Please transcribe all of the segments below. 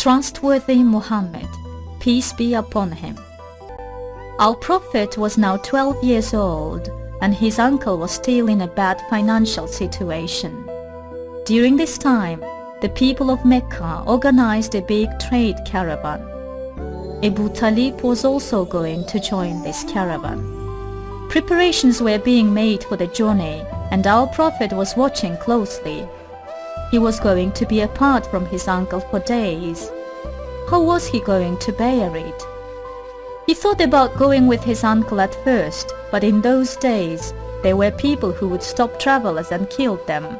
Trustworthy Muhammad, peace be upon him. Our Prophet was now 12 years old, and his uncle was still in a bad financial situation. During this time, the people of Mecca organized a big trade caravan. Abu Talib was also going to join this caravan. Preparations were being made for the journey, and our Prophet was watching closely. He was going to be apart from his uncle for days. How was he going to bear it? He thought about going with his uncle at first, but in those days, there were people who would stop travelers and killed them.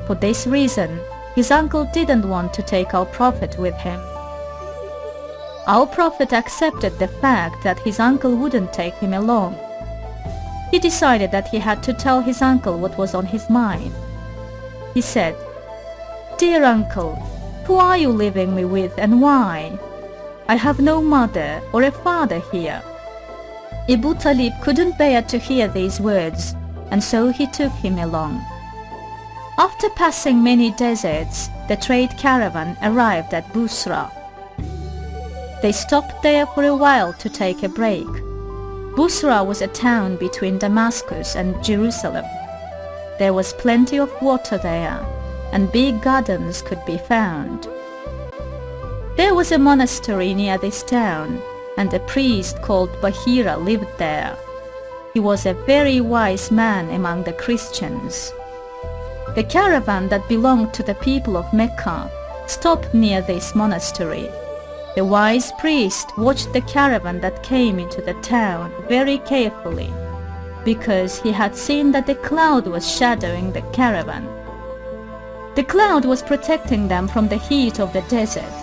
For this reason, his uncle didn't want to take our Prophet with him. Our Prophet accepted the fact that his uncle wouldn't take him along. He decided that he had to tell his uncle what was on his mind. He said, "Dear uncle, who are you living with and why? I have no mother or a father here." Abu Talib couldn't bear to hear these words, and so he took him along. After passing many deserts, the trade caravan arrived at Busra. They stopped there for a while to take a break. Busra was a town between Damascus and Jerusalem. There was plenty of water there, and big gardens could be found. There was a monastery near this town, and a priest called Buhayra lived there. He was a very wise man among the Christians. The caravan that belonged to the people of Mecca stopped near this monastery. The wise priest watched the caravan that came into the town very carefully, because he had seen that a cloud was shadowing the caravan. The cloud was protecting them from the heat of the desert.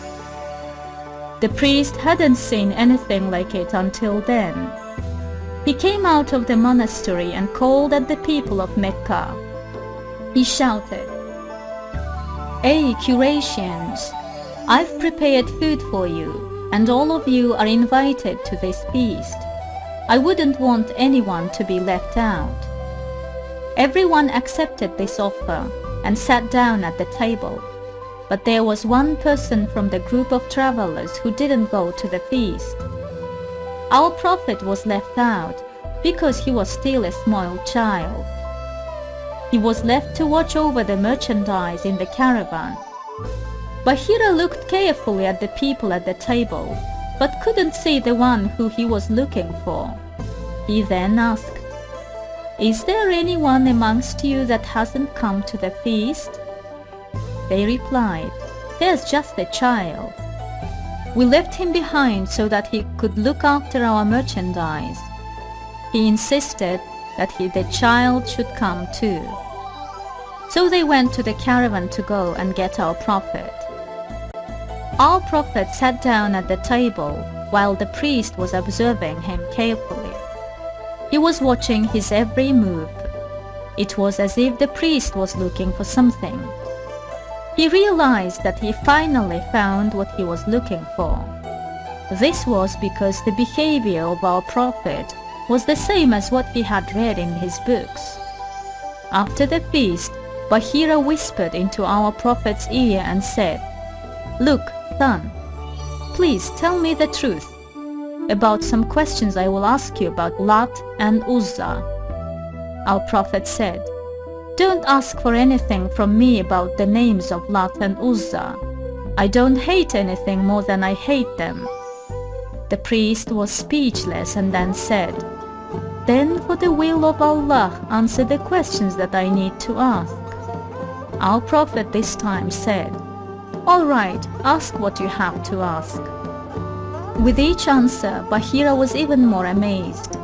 The priest hadn't seen anything like it until then. He came out of the monastery and called at the people of Mecca. He shouted, "Hey, Qurayshans! I've prepared food for you, and all of you are invited to this feast. I wouldn't want anyone to be left out." Everyone accepted this offer and sat down at the table. But there was one person from the group of travelers who didn't go to the feast. Our Prophet was left out because he was still a small child. He was left to watch over the merchandise in the caravan. Buhayra looked carefully at the people at the table, but couldn't see the one who he was looking for. He then asked, "Is there anyone amongst you that hasn't come to the feast?" They replied, "There's just a child. We left him behind so that he could look after our merchandise." He insisted that the child should come too. So they went to the caravan to go and get our Prophet. Our Prophet sat down at the table while the priest was observing him carefully. He was watching his every move. It was as if the priest was looking for something. He realized that he finally found what he was looking for. This was because the behavior of our Prophet was the same as what he had read in his books. After the feast, Buhayra whispered into our Prophet's ear and said, "Look, son, please tell me the truth about some questions I will ask you about Lat and Uzza." Our Prophet said, "Don't ask for anything from me about the names of Lat and Uzza. I don't hate anything more than I hate them." The priest was speechless and then said, "Then for the will of Allah, answer the questions that I need to ask." Our Prophet this time said, "All right, ask what you have to ask." With each answer, Buhayra was even more amazed.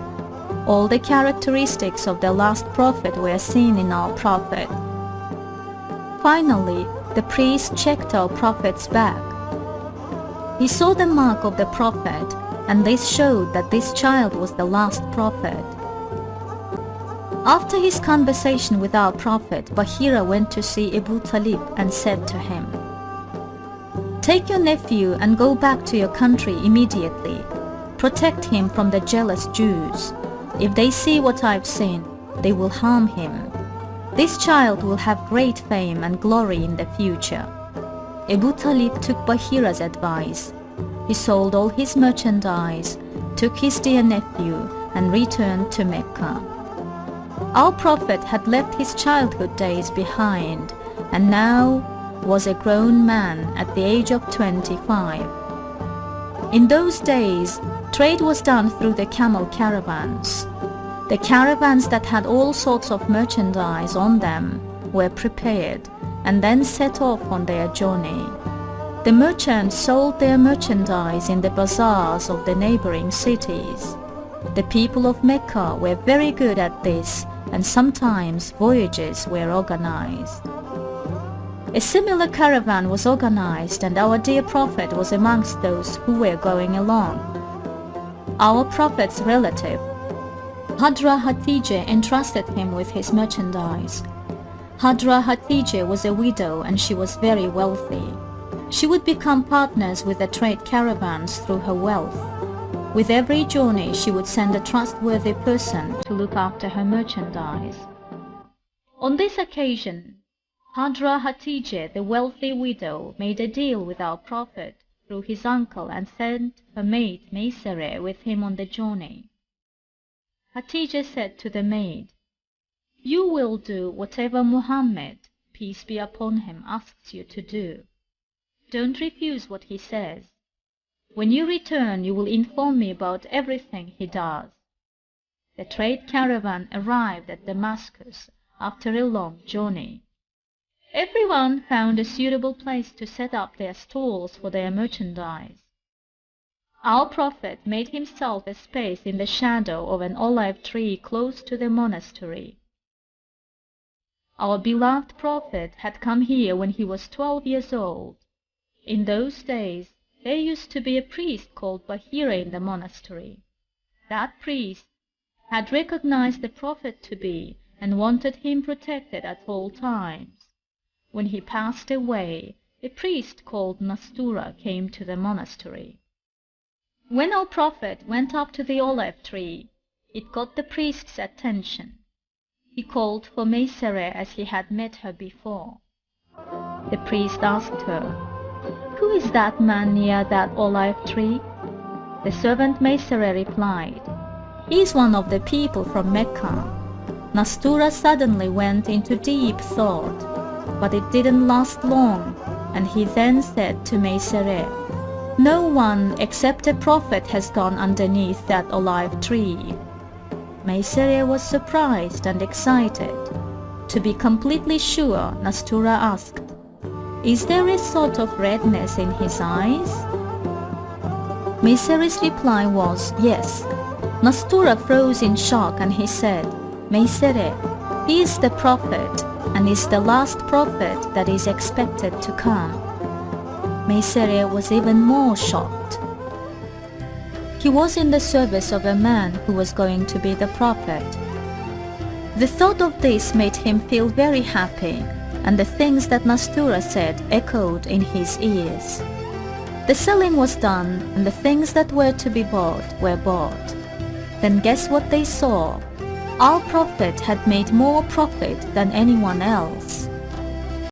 All the characteristics of the last prophet were seen in our Prophet. Finally, the priest checked our Prophet's back. He saw the mark of the Prophet, and this showed that this child was the last prophet. After his conversation with our Prophet, Buhayra went to see Abu Talib and said to him, "Take your nephew and go back to your country immediately. Protect him from the jealous Jews. If they see what I've seen, they will harm him. This child will have great fame and glory in the future." Abu Talib took Buhayra's advice. He sold all his merchandise, took his dear nephew, and returned to Mecca. Our Prophet had left his childhood days behind and now was a grown man at the age of 25. In those days, trade was done through the camel caravans. The caravans that had all sorts of merchandise on them were prepared and then set off on their journey. The merchants sold their merchandise in the bazaars of the neighboring cities. The people of Mecca were very good at this, and sometimes voyages were organized. A similar caravan was organized, and our dear Prophet was amongst those who were going along. Our Prophet's relative, Hadra Hatijah, entrusted him with his merchandise. Hadra Hatijah was a widow and she was very wealthy. She would become partners with the trade caravans through her wealth. With every journey she would send a trustworthy person to look after her merchandise. On this occasion, Hadra Hatijah, the wealthy widow, made a deal with our Prophet through his uncle and sent her maid Maysara with him on the journey. Hatijah said to the maid, "You will do whatever Muhammad, peace be upon him, asks you to do. Don't refuse what he says. When you return, you will inform me about everything he does." The trade caravan arrived at Damascus after a long journey. Everyone found a suitable place to set up their stalls for their merchandise. Our Prophet made himself a space in the shadow of an olive tree close to the monastery. Our beloved Prophet had come here when he was 12 years old. In those days, there used to be a priest called Buhayra in the monastery. That priest had recognized the Prophet to be and wanted him protected at all times. When he passed away, a priest called Nastura came to the monastery. When our Prophet went up to the olive tree, it got the priest's attention. He called for Maysara as he had met her before. The priest asked her, "Who is that man near that olive tree?" The servant Maysara replied, "He is one of the people from Mecca." Nastura suddenly went into deep thought, but it didn't last long, and he then said to Maysara, "No one except a prophet has gone underneath that olive tree." Maysara was surprised and excited. To be completely sure, Nastura asked, "Is there a sort of redness in his eyes?" Maysara's reply was, "Yes." Nastura froze in shock and he said, "Maysara, he is the prophet and is the last prophet that is expected to come." Maysara was even more shocked. He was in the service of a man who was going to be the prophet. The thought of this made him feel very happy, and the things that Nastura said echoed in his ears. The selling was done, and the things that were to be bought were bought. Then guess what they saw? Our Prophet had made more profit than anyone else.